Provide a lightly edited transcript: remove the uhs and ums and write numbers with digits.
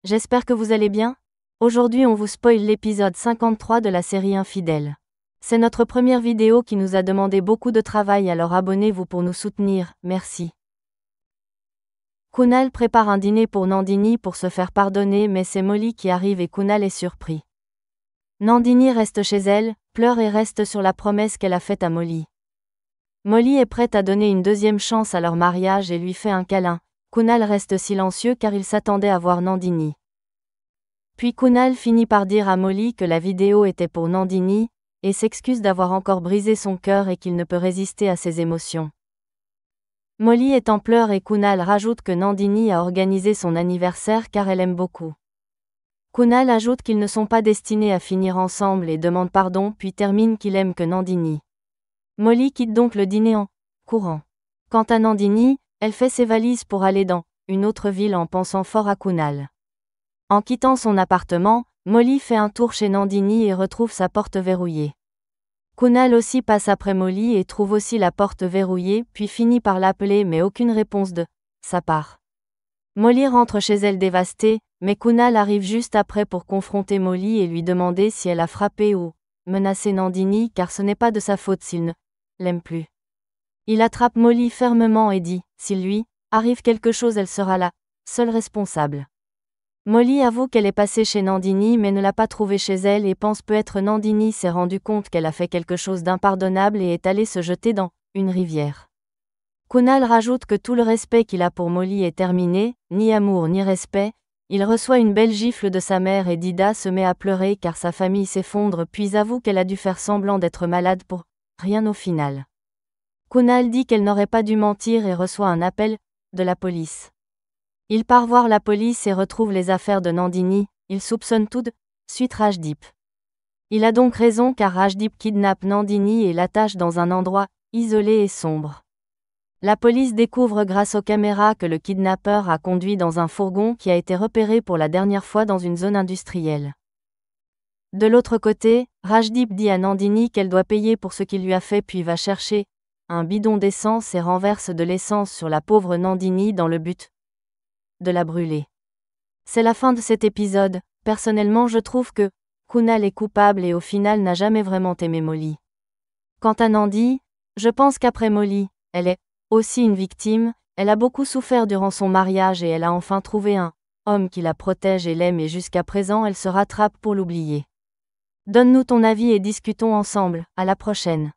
j'espère que vous allez bien. Aujourd'hui on vous spoil l'épisode 53 de la série Infidèles. C'est notre première vidéo qui nous a demandé beaucoup de travail, alors abonnez-vous pour nous soutenir, merci. Kunal prépare un dîner pour Nandini pour se faire pardonner, mais c'est Molly qui arrive et Kunal est surpris. Nandini reste chez elle, pleure et reste sur la promesse qu'elle a faite à Molly. Molly est prête à donner une deuxième chance à leur mariage et lui fait un câlin. Kunal reste silencieux car il s'attendait à voir Nandini. Puis Kunal finit par dire à Molly que la vidéo était pour Nandini, et s'excuse d'avoir encore brisé son cœur et qu'il ne peut résister à ses émotions. Molly est en pleurs et Kunal rajoute que Nandini a organisé son anniversaire car elle aime beaucoup. Kunal ajoute qu'ils ne sont pas destinés à finir ensemble et demande pardon, puis termine qu'il aime que Nandini. Molly quitte donc le dîner en courant. Quant à Nandini, elle fait ses valises pour aller dans une autre ville en pensant fort à Kunal. En quittant son appartement, Molly fait un tour chez Nandini et retrouve sa porte verrouillée. Kunal aussi passe après Molly et trouve aussi la porte verrouillée, puis finit par l'appeler mais aucune réponse de sa part. Molly rentre chez elle dévastée, mais Kunal arrive juste après pour confronter Molly et lui demander si elle a frappé ou menacé Nandini car ce n'est pas de sa faute s'il ne l'aime plus. Il attrape Molly fermement et dit, s'il lui arrive quelque chose elle sera la seule responsable. Molly avoue qu'elle est passée chez Nandini mais ne l'a pas trouvée chez elle et pense peut-être Nandini s'est rendu compte qu'elle a fait quelque chose d'impardonnable et est allée se jeter dans une rivière. Kunal rajoute que tout le respect qu'il a pour Molly est terminé, ni amour ni respect. Il reçoit une belle gifle de sa mère et Dida se met à pleurer car sa famille s'effondre puis avoue qu'elle a dû faire semblant d'être malade pour rien au final. Kunal dit qu'elle n'aurait pas dû mentir et reçoit un appel de la police. Il part voir la police et retrouve les affaires de Nandini, il soupçonne tout de suite Rajdeep. Il a donc raison car Rajdeep kidnappe Nandini et l'attache dans un endroit isolé et sombre. La police découvre grâce aux caméras que le kidnappeur a conduit dans un fourgon qui a été repéré pour la dernière fois dans une zone industrielle. De l'autre côté, Rajdeep dit à Nandini qu'elle doit payer pour ce qu'il lui a fait puis va chercher un bidon d'essence et renverse de l'essence sur la pauvre Nandini dans le but de la brûler. C'est la fin de cet épisode. Personnellement je trouve que Kunal est coupable et au final n'a jamais vraiment aimé Molly. Quant à Nandi, je pense qu'après Molly, elle est aussi une victime, elle a beaucoup souffert durant son mariage et elle a enfin trouvé un homme qui la protège et l'aime et jusqu'à présent elle se rattrape pour l'oublier. Donne-nous ton avis et discutons ensemble, à la prochaine.